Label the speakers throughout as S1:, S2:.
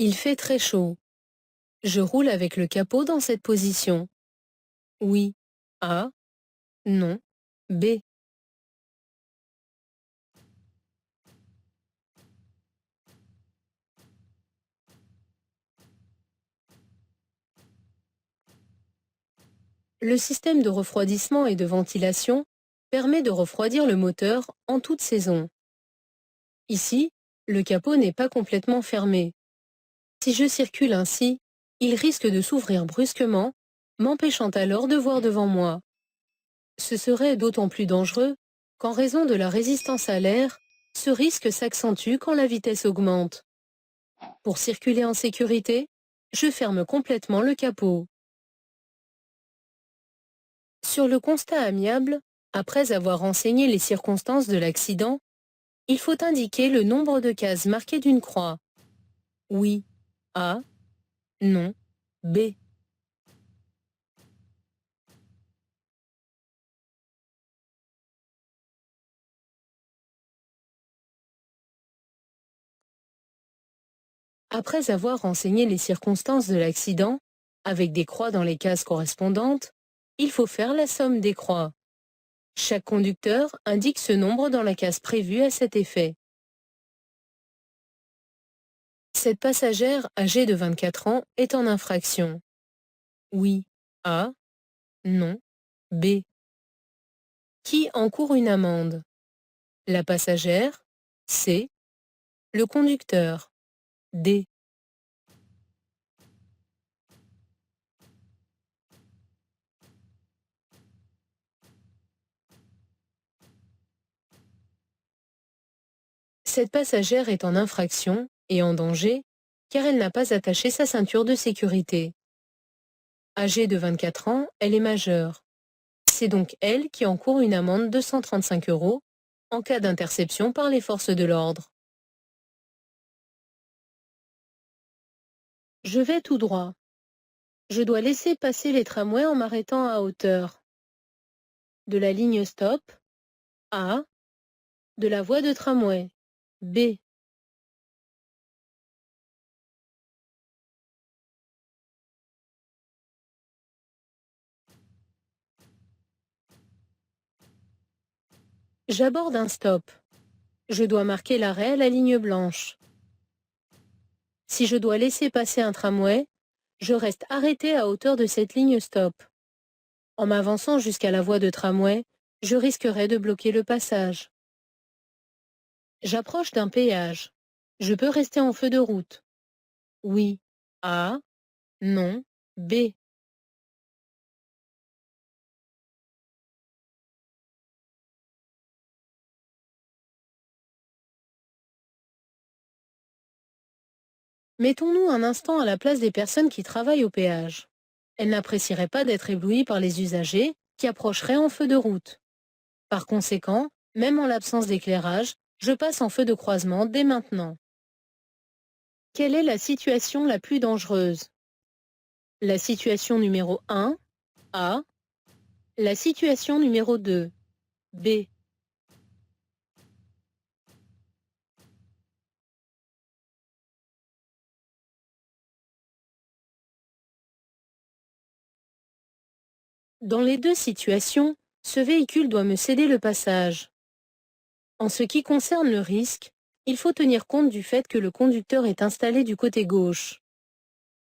S1: Il fait très chaud. Je roule avec le capot dans cette position. Oui. A. Non. B. Le système de refroidissement et de ventilation permet de refroidir le moteur en toute saison. Ici, le capot n'est pas complètement fermé. Si je circule ainsi, il risque de s'ouvrir brusquement, m'empêchant alors de voir devant moi. Ce serait d'autant plus dangereux qu'en raison de la résistance à l'air, ce risque s'accentue quand la vitesse augmente. Pour circuler en sécurité, je ferme complètement le capot. Sur le constat amiable, après avoir renseigné les circonstances de l'accident, il faut indiquer le nombre de cases marquées d'une croix. Oui. A. Non. B. Après avoir renseigné les circonstances de l'accident, avec des croix dans les cases correspondantes, il faut faire la somme des croix. Chaque conducteur indique ce nombre dans la case prévue à cet effet. Cette passagère âgée de 24 ans est en infraction. Oui. A. Non. B. Qui encourt une amende? La passagère. C. Le conducteur. D. Cette passagère est en infraction et en danger car elle n'a pas attaché sa ceinture de sécurité. Âgée de 24 ans, elle est majeure. C'est donc elle qui encourt une amende de 135 € en cas d'interception par les forces de l'ordre. Je vais tout droit. Je dois laisser passer les tramways en m'arrêtant à hauteur de la ligne stop. A. De la voie de tramway. B. J'aborde un stop. Je dois marquer l'arrêt à la ligne blanche. Si je dois laisser passer un tramway, je reste arrêté à hauteur de cette ligne stop. En m'avançant jusqu'à la voie de tramway, je risquerais de bloquer le passage. J'approche d'un péage. Je peux rester en feu de route. Oui. A. Non. B. Mettons-nous un instant à la place des personnes qui travaillent au péage. Elles n'apprécieraient pas d'être éblouies par les usagers qui approcheraient en feu de route. Par conséquent, même en l'absence d'éclairage, je passe en feu de croisement dès maintenant. Quelle est la situation la plus dangereuse? La situation numéro 1, A. La situation numéro 2, B. Dans les deux situations, ce véhicule doit me céder le passage. En ce qui concerne le risque, il faut tenir compte du fait que le conducteur est installé du côté gauche.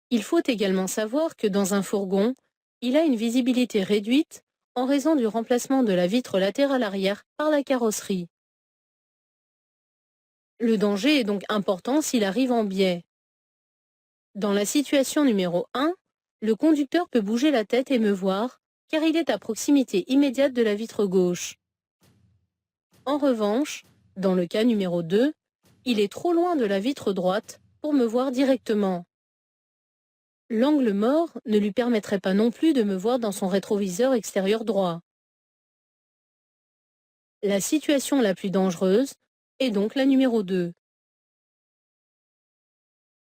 S1: Il faut également savoir que dans un fourgon, il a une visibilité réduite en raison du remplacement de la vitre latérale arrière par la carrosserie. Le danger est donc important s'il arrive en biais. Dans la situation numéro 1, le conducteur peut bouger la tête et me voir, car il est à proximité immédiate de la vitre gauche. En revanche, dans le cas numéro 2, il est trop loin de la vitre droite pour me voir directement. L'angle mort ne lui permettrait pas non plus de me voir dans son rétroviseur extérieur droit. La situation la plus dangereuse est donc la numéro 2.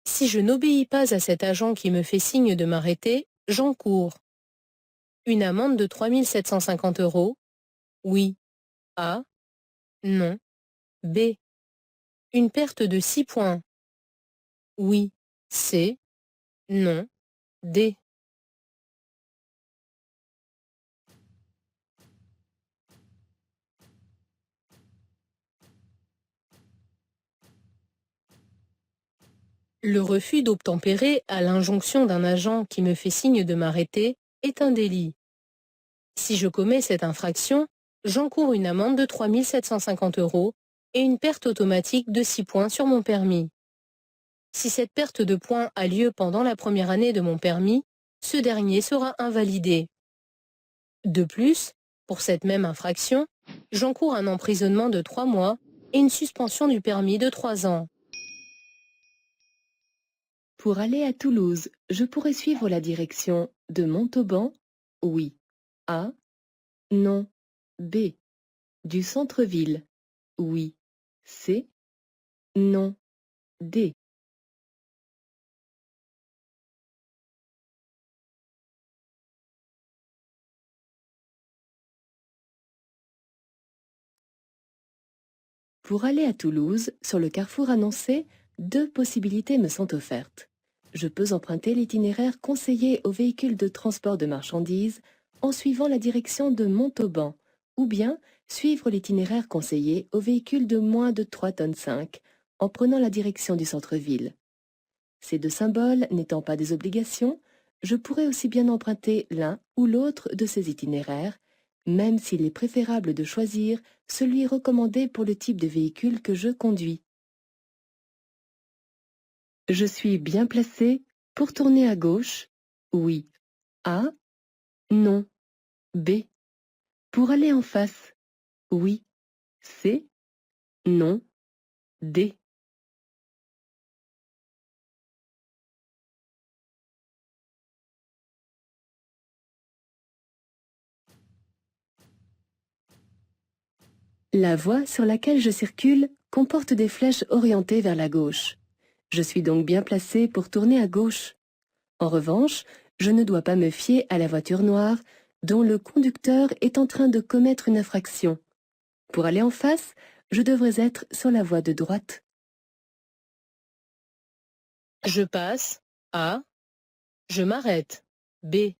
S1: Si je n'obéis pas à cet agent qui me fait signe de m'arrêter, j'encours une amende de 3 750 €. Oui. A. Non. B. Une perte de 6 points. Oui. C. Non. D. Le refus d'obtempérer à l'injonction d'un agent qui me fait signe de m'arrêter est un délit. Si je commets cette infraction, j'encours une amende de 3 750 € et une perte automatique de 6 points sur mon permis. Si cette perte de points a lieu pendant la première année de mon permis, ce dernier sera invalidé. De plus, pour cette même infraction, j'encours un emprisonnement de 3 mois et une suspension du permis de 3 ans.
S2: Pour aller à Toulouse, je pourrais suivre la direction de Montauban? Oui. A. Non. B. Du centre-ville? Oui. C. Non. D. Pour aller à Toulouse, sur le carrefour annoncé, deux possibilités me sont offertes. Je peux emprunter l'itinéraire conseillé aux véhicules de transport de marchandises en suivant la direction de Montauban, ou bien suivre l'itinéraire conseillé aux véhicules de moins de 3,5 tonnes en prenant la direction du centre-ville. Ces deux symboles n'étant pas des obligations, je pourrais aussi bien emprunter l'un ou l'autre de ces itinéraires, même s'il est préférable de choisir celui recommandé pour le type de véhicule que je conduis. Je suis bien placé pour tourner à gauche? Oui. A. Non. B. Pour aller en face? Oui. C. Non. D. La voie sur laquelle je circule comporte des flèches orientées vers la gauche. Je suis donc bien placé pour tourner à gauche. En revanche, je ne dois pas me fier à la voiture noire dont le conducteur est en train de commettre une infraction. Pour aller en face, je devrais être sur la voie de droite.
S1: Je passe. A. Je m'arrête. B.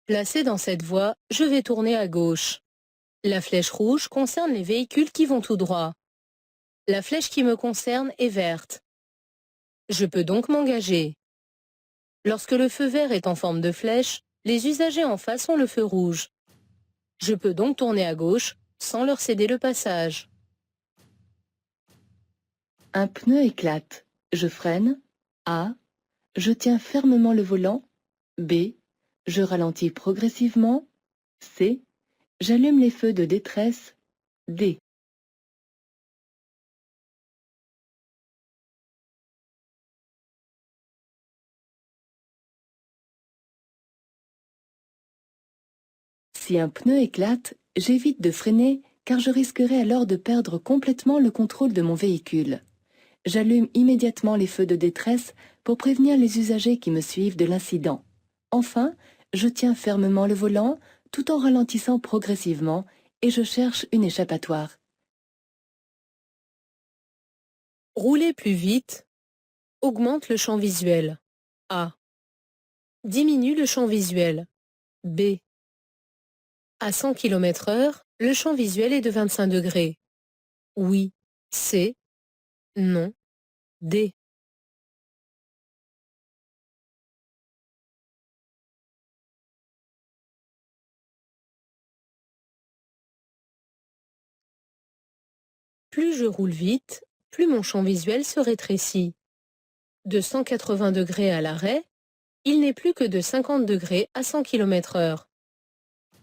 S1: Placé dans cette voie, je vais tourner à gauche. La flèche rouge concerne les véhicules qui vont tout droit. La flèche qui me concerne est verte. Je peux donc m'engager. Lorsque le feu vert est en forme de flèche, les usagers en face ont le feu rouge. Je peux donc tourner à gauche sans leur céder le passage.
S2: Un pneu éclate. Je freine. A. Je tiens fermement le volant. B. Je ralentis progressivement. C. J'allume les feux de détresse. D. Si un pneu éclate, j'évite de freiner car je risquerais alors de perdre complètement le contrôle de mon véhicule. J'allume immédiatement les feux de détresse pour prévenir les usagers qui me suivent de l'incident. Enfin, je tiens fermement le volant tout en ralentissant progressivement et je cherche une échappatoire.
S1: Rouler plus vite augmente le champ visuel. A. Diminue le champ visuel. B. À 100 km/h, le champ visuel est de 25 degrés. Oui. C. Non. D. Plus je roule vite, plus mon champ visuel se rétrécit. De 180 degrés à l'arrêt, il n'est plus que de 50 degrés à 100 km/h.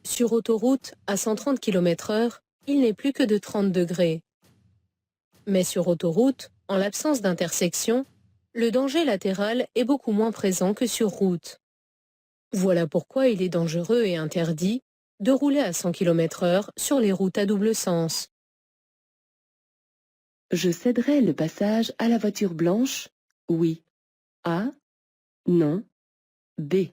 S1: Sur autoroute, à 130 km/h, il n'est plus que de 30 degrés. Mais sur autoroute, en l'absence d'intersection, le danger latéral est beaucoup moins présent que sur route. Voilà pourquoi il est dangereux et interdit de rouler à 100 km/h sur les routes à double sens.
S2: Je céderai le passage à la voiture blanche? Oui. A. Non. B.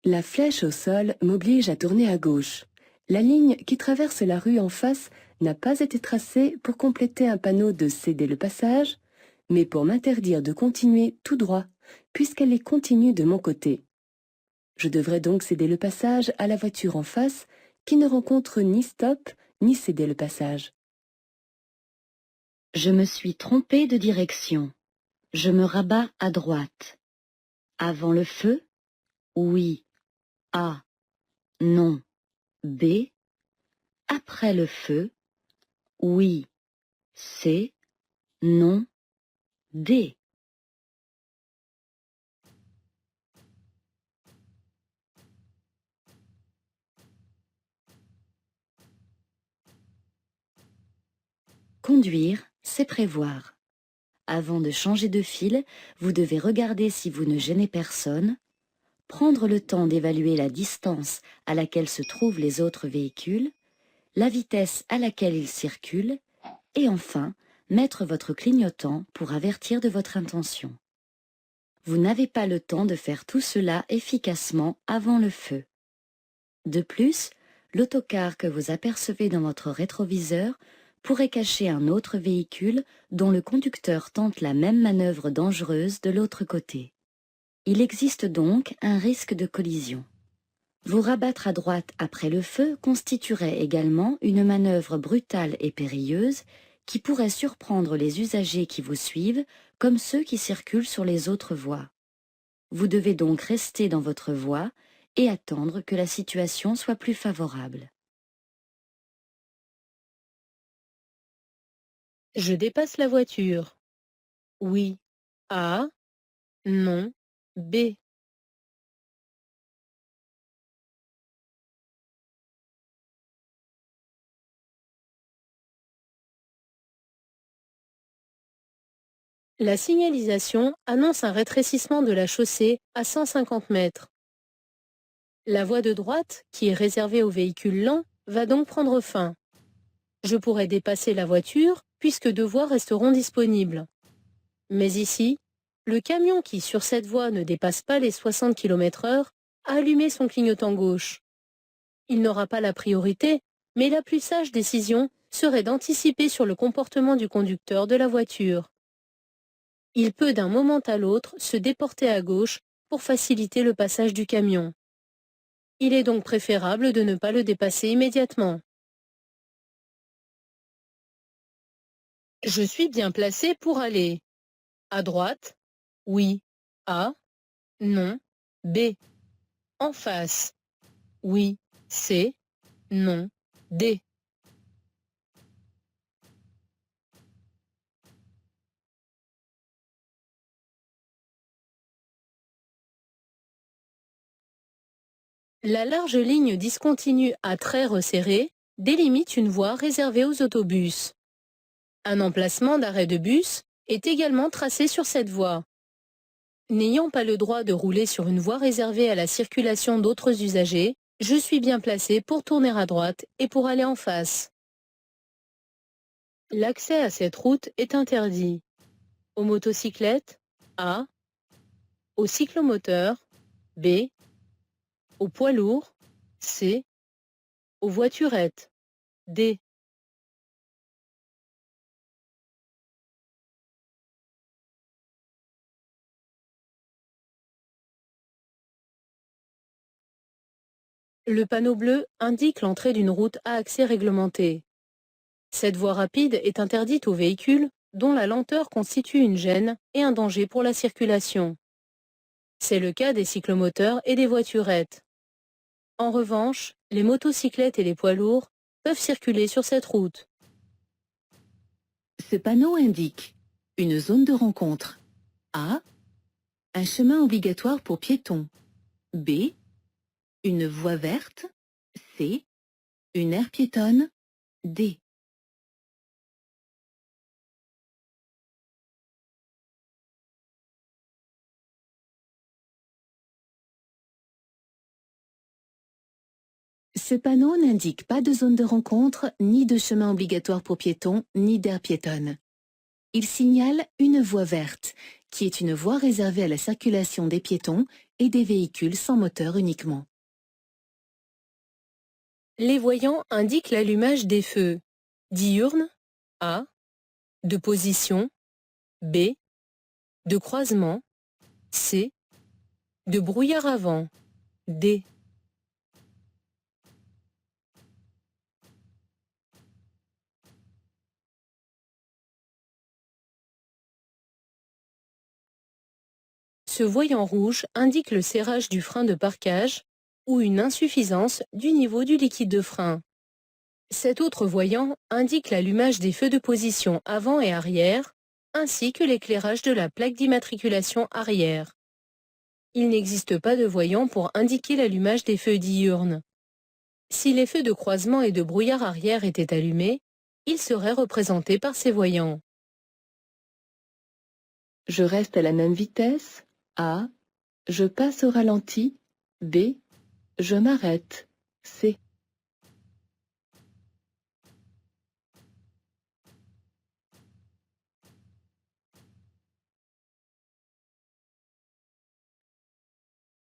S2: La flèche au sol m'oblige à tourner à gauche. La ligne qui traverse la rue en face n'a pas été tracée pour compléter un panneau de céder le passage, mais pour m'interdire de continuer tout droit, puisqu'elle est continue de mon côté. Je devrais donc céder le passage à la voiture en face, qui ne rencontre ni stop, ni céder le passage.
S3: Je me suis trompé de direction. Je me rabats à droite. Avant le feu? Oui. A. Non. B. Après le feu? Oui. C. Non. D. Conduire, c'est prévoir. Avant de changer de fil, vous devez regarder si vous ne gênez personne, prendre le temps d'évaluer la distance à laquelle se trouvent les autres véhicules, la vitesse à laquelle ils circulent, et enfin, mettre votre clignotant pour avertir de votre intention. Vous n'avez pas le temps de faire tout cela efficacement avant le feu. De plus, l'autocar que vous apercevez dans votre rétroviseur pourrait cacher un autre véhicule dont le conducteur tente la même manœuvre dangereuse de l'autre côté. Il existe donc un risque de collision. Vous rabattre à droite après le feu constituerait également une manœuvre brutale et périlleuse qui pourrait surprendre les usagers qui vous suivent comme ceux qui circulent sur les autres voies. Vous devez donc rester dans votre voie et attendre que la situation soit plus favorable.
S1: Je dépasse la voiture. Oui. A. Non. B. La signalisation annonce un rétrécissement de la chaussée à 150 mètres. La voie de droite, qui est réservée aux véhicules lents, va donc prendre fin. Je pourrai dépasser la voiture puisque deux voies resteront disponibles. Mais ici, le camion qui sur cette voie ne dépasse pas les 60 km/h a allumé son clignotant gauche. Il n'aura pas la priorité, mais la plus sage décision serait d'anticiper sur le comportement du conducteur de la voiture. Il peut d'un moment à l'autre se déporter à gauche pour faciliter le passage du camion. Il est donc préférable de ne pas le dépasser immédiatement. Je suis bien placé pour aller à droite, oui, A, non, B. En face, oui, C, non, D. La large ligne discontinue à traits resserrés délimite une voie réservée aux autobus. Un emplacement d'arrêt de bus est également tracé sur cette voie. N'ayant pas le droit de rouler sur une voie réservée à la circulation d'autres usagers, je suis bien placé pour tourner à droite et pour aller en face. L'accès à cette route est interdit aux motocyclettes, A, aux cyclomoteurs, B, aux poids lourds, C, aux voiturettes, D. Le panneau bleu indique l'entrée d'une route à accès réglementé. Cette voie rapide est interdite aux véhicules dont la lenteur constitue une gêne et un danger pour la circulation. C'est le cas des cyclomoteurs et des voiturettes. En revanche, les motocyclettes et les poids lourds peuvent circuler sur cette route.
S4: Ce panneau indique une zone de rencontre. A. Un chemin obligatoire pour piétons. B. Une voie verte. C. Une aire piétonne. D.
S2: Ce panneau n'indique pas de zone de rencontre, ni de chemin obligatoire pour piétons, ni d'aire piétonne. Il signale une voie verte,
S4: qui est une voie réservée à la circulation des piétons et des véhicules sans moteur uniquement.
S1: Les voyants indiquent l'allumage des feux diurnes A, de position B, de croisement C, de brouillard avant D. Ce voyant rouge indique le serrage du frein de parquage ou une insuffisance du niveau du liquide de frein. Cet autre voyant indique l'allumage des feux de position avant et arrière, ainsi que l'éclairage de la plaque d'immatriculation arrière. Il n'existe pas de voyant pour indiquer l'allumage des feux diurnes. Si les feux de croisement et de brouillard arrière étaient allumés, ils seraient représentés par ces voyants.
S2: Je reste à la même vitesse. A. Je passe au ralenti. B. Je m'arrête. C.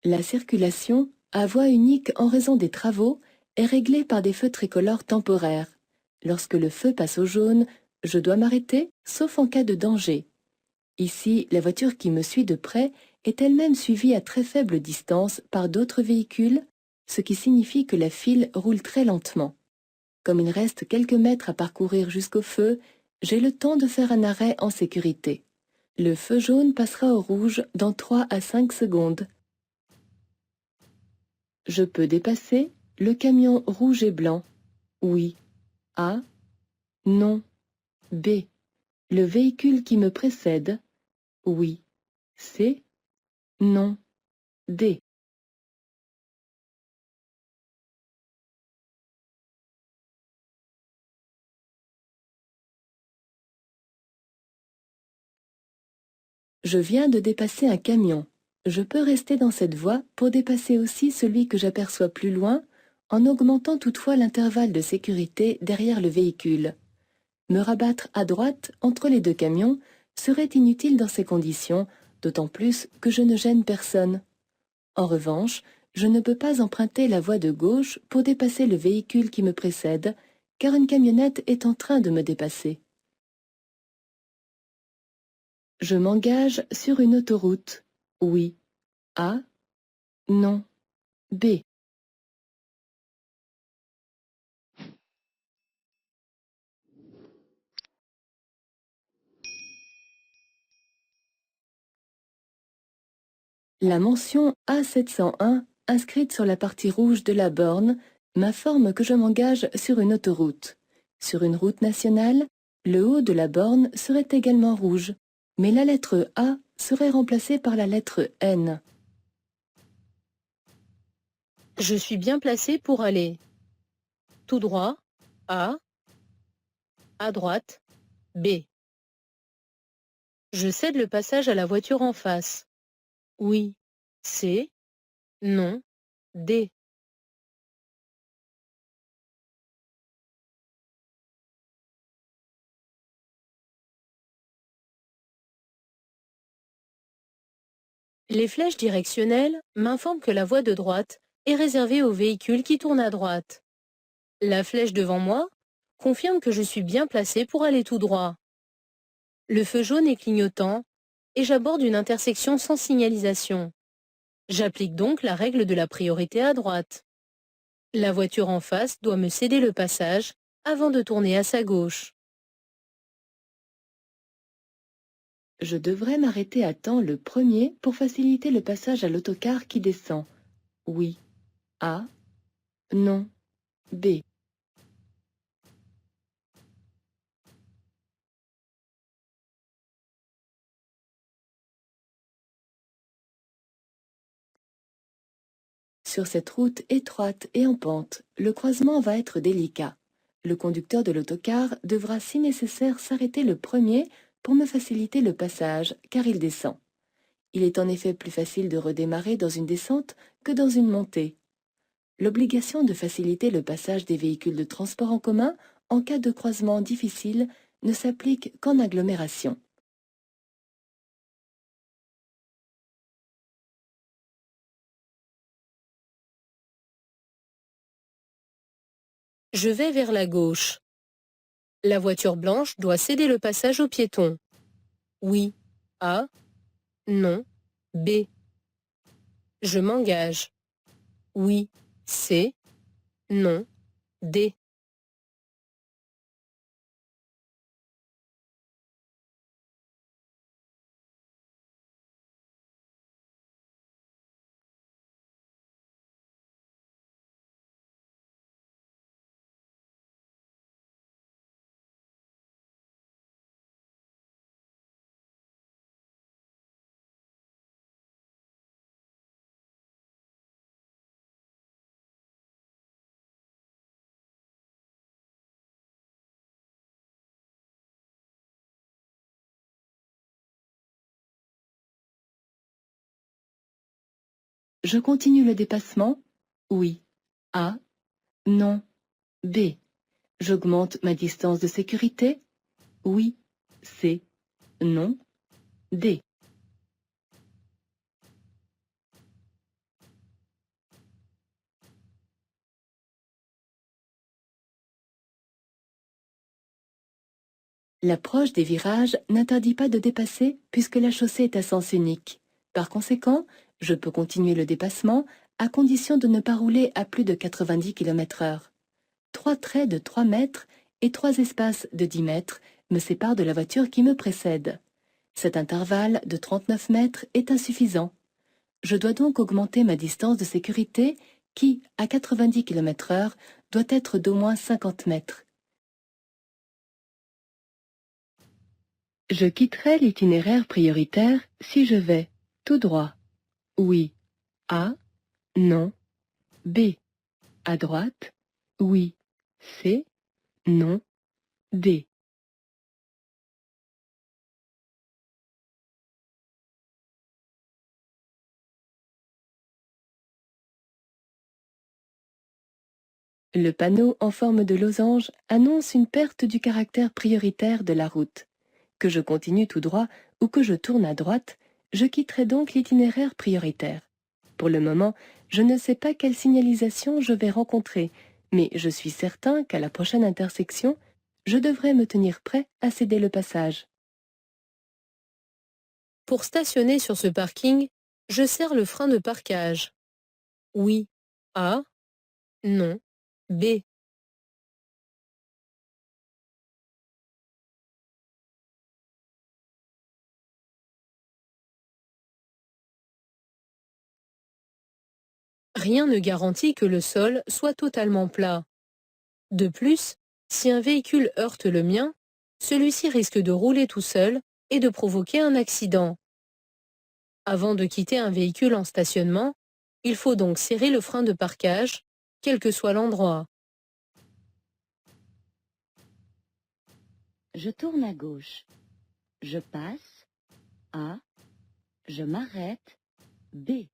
S2: La circulation, à voie unique en raison des travaux, est réglée par des feux tricolores temporaires. Lorsque le feu passe au jaune, je dois m'arrêter, sauf en cas de danger. Ici, la voiture qui me suit de près est elle-même suivie à très faible distance par d'autres véhicules, ce qui signifie que la file roule très lentement. Comme il reste quelques mètres à parcourir jusqu'au feu, j'ai le temps de faire un arrêt en sécurité. Le feu jaune passera au rouge dans 3 à 5 secondes. Je peux dépasser le camion rouge et blanc. Oui. A. Non. B. Le véhicule qui me précède. Oui. C. Non. D. Je viens de dépasser un camion. Je peux rester dans cette voie pour dépasser aussi celui que j'aperçois plus loin, en augmentant toutefois l'intervalle de sécurité derrière le véhicule. Me rabattre à droite entre les deux camions serait inutile dans ces conditions, d'autant plus que je ne gêne personne. En revanche, je ne peux pas emprunter la voie de gauche pour dépasser le véhicule qui me précède, car une camionnette est en train de me dépasser. Je m'engage sur une autoroute. Oui. A. Non. B. La mention A701, inscrite sur la partie rouge de la borne, m'informe que je m'engage sur une autoroute. Sur une route nationale, le haut de la borne serait également rouge, mais la lettre A serait remplacée par la lettre N.
S1: Je suis bien placé pour aller tout droit, A, à droite, B. Je cède le passage à la voiture en face. Oui, C, non, D. Les flèches directionnelles m'informent que la voie de droite est réservée aux véhicules qui tournent à droite. La flèche devant moi confirme que je suis bien placé pour aller tout droit. Le feu jaune est clignotant et j'aborde une intersection sans signalisation. J'applique donc la règle de la priorité à droite. La voiture en face doit me céder le passage avant de tourner à sa gauche.
S2: Je devrais m'arrêter à temps le premier pour faciliter le passage à l'autocar qui descend. Oui. A. Non. B. Sur cette route étroite et en pente, le croisement va être délicat. Le conducteur de l'autocar devra si nécessaire s'arrêter le premier pour me faciliter le passage, car il descend. Il est en effet plus facile de redémarrer dans une descente que dans une montée. L'obligation de faciliter le passage des véhicules de transport en commun en cas de croisement difficile ne s'applique qu'en agglomération.
S1: Je vais vers la gauche. La voiture blanche doit céder le passage aux piétons. Oui. A. Non. B. Je m'engage. Oui. C. Non. D.
S2: Je continue le dépassement. Oui. A. Non. B. J'augmente ma distance de sécurité. Oui. C. Non. D. L'approche des virages n'interdit pas de dépasser puisque la chaussée est à sens unique. Par conséquent, je peux continuer le dépassement à condition de ne pas rouler à plus de 90 km/h. 3 traits de 3 mètres et 3 espaces de 10 mètres me séparent de la voiture qui me précède. Cet intervalle de 39 mètres est insuffisant. Je dois donc augmenter ma distance de sécurité qui, à 90 km/h, doit être d'au moins 50 mètres. Je quitterai l'itinéraire prioritaire si je vais tout droit. Oui. A. Non. B. À droite. Oui. C. Non. D. Le panneau en forme de losange annonce une perte du caractère prioritaire de la route. Que je continue tout droit ou que je tourne à droite, je quitterai donc l'itinéraire prioritaire. Pour le moment, je ne sais pas quelle signalisation je vais rencontrer, mais je suis certain qu'à la prochaine intersection, je devrais me tenir prêt à céder le passage.
S1: Pour stationner sur ce parking, je serre le frein de parquage. Oui. A. Non. B. Rien ne garantit que le sol soit totalement plat. De plus, si un véhicule heurte le mien, celui-ci risque de rouler tout seul et de provoquer un accident. Avant de quitter un véhicule en stationnement, il faut donc serrer le frein de parquage, quel que soit l'endroit.
S3: Je tourne à gauche. Je passe. A. Je m'arrête. B.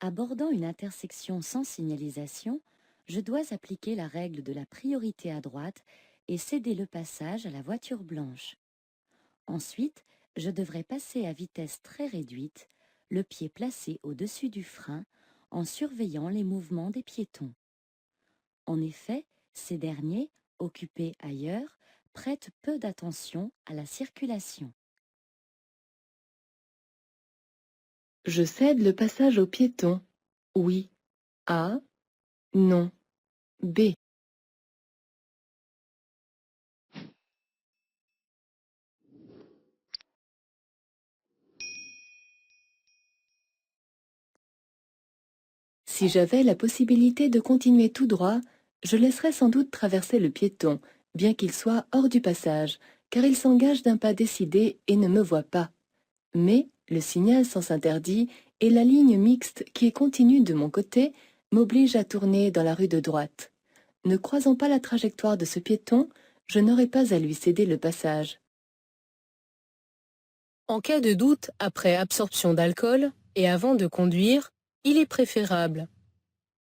S3: Abordant une intersection sans signalisation, je dois appliquer la règle de la priorité à droite et céder le passage à la voiture blanche. Ensuite, je devrais passer à vitesse très réduite, le pied placé au-dessus du frein, en surveillant les mouvements des piétons. En effet, ces derniers, occupés ailleurs, prêtent peu d'attention à la circulation.
S2: Je cède le passage aux piétons. Oui. A. Non. B. Si j'avais la possibilité de continuer tout droit, je laisserais sans doute traverser le piéton, bien qu'il soit hors du passage, car il s'engage d'un pas décidé et ne me voit pas. Mais le signal sens interdit et la ligne mixte qui est continue de mon côté m'oblige à tourner dans la rue de droite. Ne croisant pas la trajectoire de ce piéton, je n'aurai pas à lui céder le passage.
S1: En cas de doute après absorption d'alcool et avant de conduire, il est préférable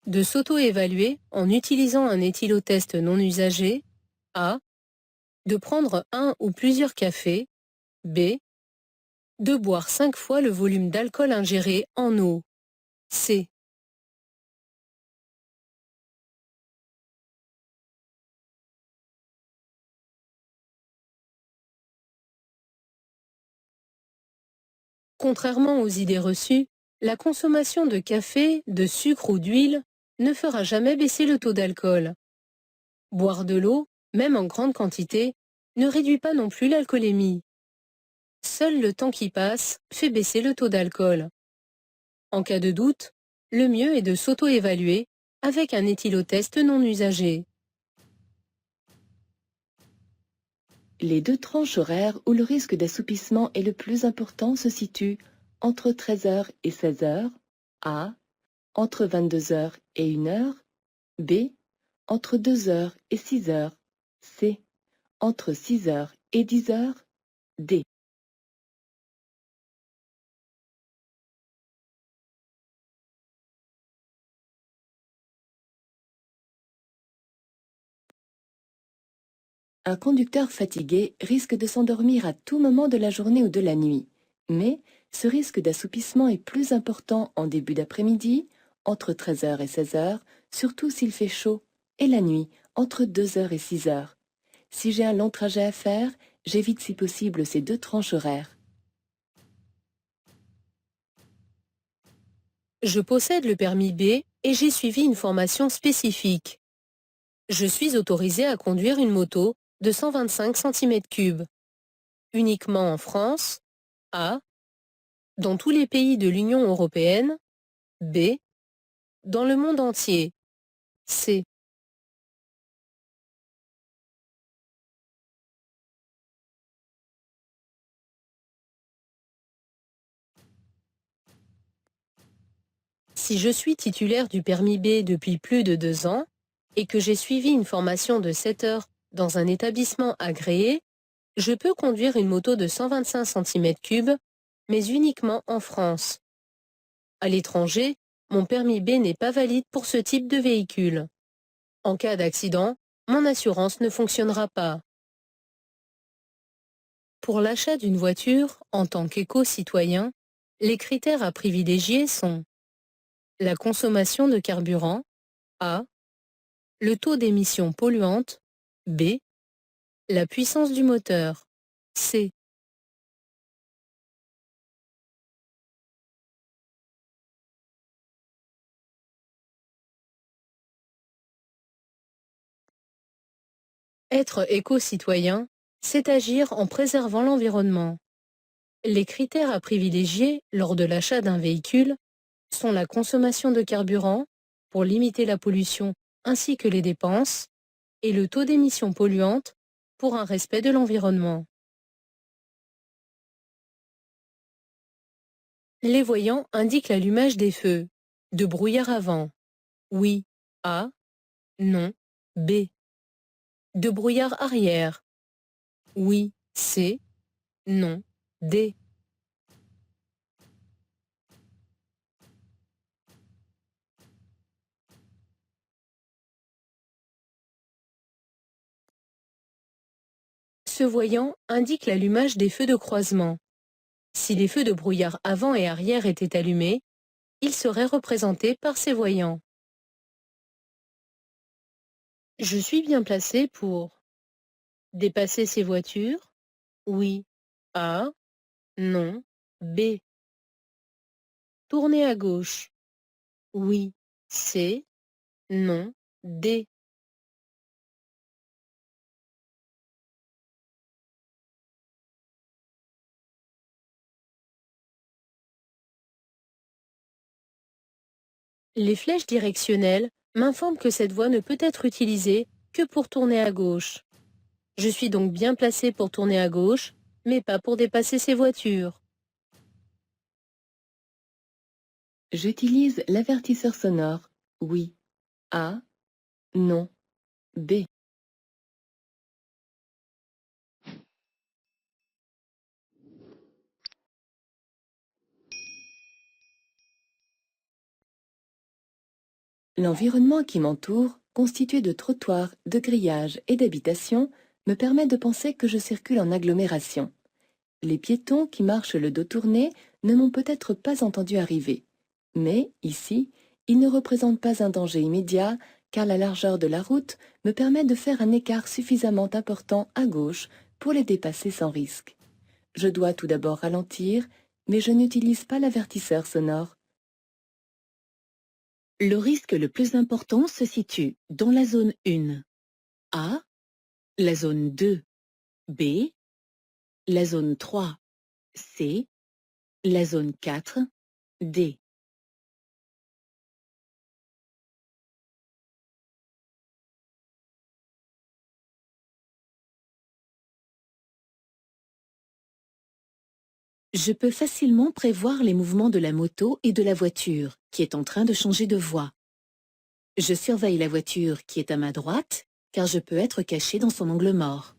S1: de s'auto-évaluer en utilisant un éthylotest non usagé, A, de prendre un ou plusieurs cafés. B. De boire 5 fois le volume d'alcool ingéré en eau. C. Contrairement aux idées reçues, la consommation de café, de sucre ou d'huile ne fera jamais baisser le taux d'alcool. Boire de l'eau, même en grande quantité, ne réduit pas non plus l'alcoolémie. Seul le temps qui passe fait baisser le taux d'alcool. En cas de doute, le mieux est de s'auto-évaluer avec un éthylotest non usagé.
S2: Les deux tranches horaires où le risque d'assoupissement est le plus important se situent entre 13 heures et 16 heures. A. Entre 22 heures et 1 heure. B. Entre 2 heures et 6 heures. C. Entre 6 heures et 10 heures. D. Un conducteur fatigué risque de s'endormir à tout moment de la journée ou de la nuit, mais ce risque d'assoupissement est plus important en début d'après-midi, entre 13 heures et 16 heures, surtout s'il fait chaud, et la nuit, entre 2 heures et 6 heures. Si j'ai un long trajet à faire, j'évite si possible ces deux tranches horaires.
S1: Je possède le permis B et j'ai suivi une formation spécifique. Je suis autorisé à conduire une moto de 125 cm3. Uniquement en France. A. Dans tous les pays de l'Union européenne. B. Dans le monde entier. C. Si je suis titulaire du permis B depuis plus de 2 ans et que j'ai suivi une formation de 7 heures dans un établissement agréé, je peux conduire une moto de 125 cm3, mais uniquement en France. À l'étranger, mon permis B n'est pas valide pour ce type de véhicule. En cas d'accident, mon assurance ne fonctionnera pas. Pour l'achat d'une voiture, en tant qu'éco-citoyen, les critères à privilégier sont la consommation de carburant, A, le taux d'émissions polluantes, B, la puissance du moteur, C. Être éco-citoyen, c'est agir en préservant l'environnement. Les critères à privilégier lors de l'achat d'un véhicule sont la consommation de carburant, pour limiter la pollution ainsi que les dépenses, et le taux d'émissions polluantes, pour un respect de l'environnement. Les voyants indiquent l'allumage des feux. De brouillard avant. Oui. A. Non. B. De brouillard arrière. Oui. C. Non. D. Ce voyant indique l'allumage des feux de croisement. Si les feux de brouillard avant et arrière étaient allumés, ils seraient représentés par ces voyants. Je suis bien placé pour dépasser ces voitures? Oui. A. Non. B. Tourner à gauche? Oui. C. Non. D. Les flèches directionnelles m'informent que cette voie ne peut être utilisée que pour tourner à gauche. Je suis donc bien placé pour tourner à gauche, mais pas pour dépasser ces voitures.
S2: J'utilise l'avertisseur sonore. Oui. A. Non. B. L'environnement qui m'entoure, constitué de trottoirs, de grillages et d'habitations, me permet de penser que je circule en agglomération. Les piétons qui marchent le dos tourné ne m'ont peut-être pas entendu arriver. Mais, ici, ils ne représentent pas un danger immédiat, car la largeur de la route me permet de faire un écart suffisamment important à gauche pour les dépasser sans risque. Je dois tout d'abord ralentir, mais je n'utilise pas l'avertisseur sonore.
S4: Le risque le plus important se situe dans la zone 1, A, la zone 2, B, la zone 3, C, la zone 4, D. Je peux facilement prévoir les mouvements de la moto et de la voiture, qui est en train de changer de voie. Je surveille la voiture qui est à ma droite, car je peux être caché dans son angle mort.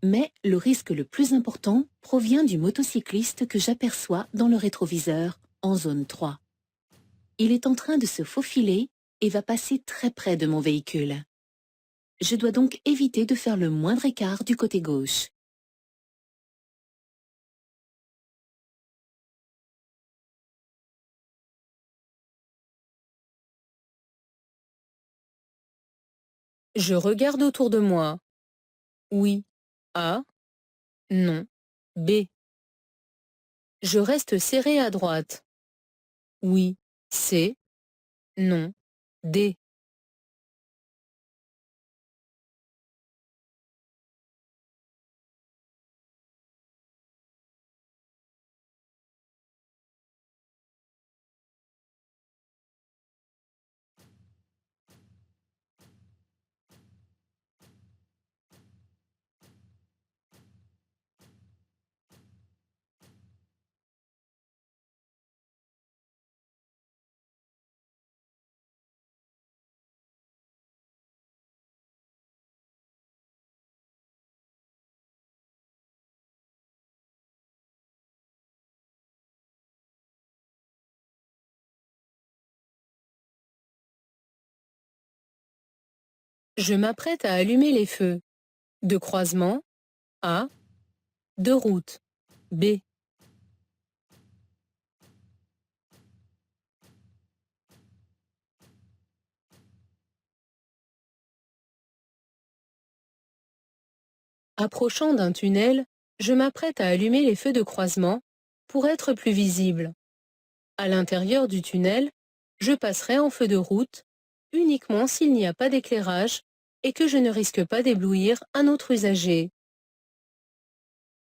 S4: Mais le risque le plus important provient du motocycliste que j'aperçois dans le rétroviseur, en zone 3. Il est en train de se faufiler et va passer très près de mon véhicule. Je dois donc éviter de faire le moindre écart du côté gauche.
S1: Je regarde autour de moi. Oui. A. Non. B. Je reste serré à droite. Oui. C. Non. D. Je m'apprête à allumer les feux. De croisement. A. De route. B. Approchant d'un tunnel, je m'apprête à allumer les feux de croisement pour être plus visible. À l'intérieur du tunnel, je passerai en feu de route uniquement s'il n'y a pas d'éclairage et que je ne risque pas d'éblouir un autre usager.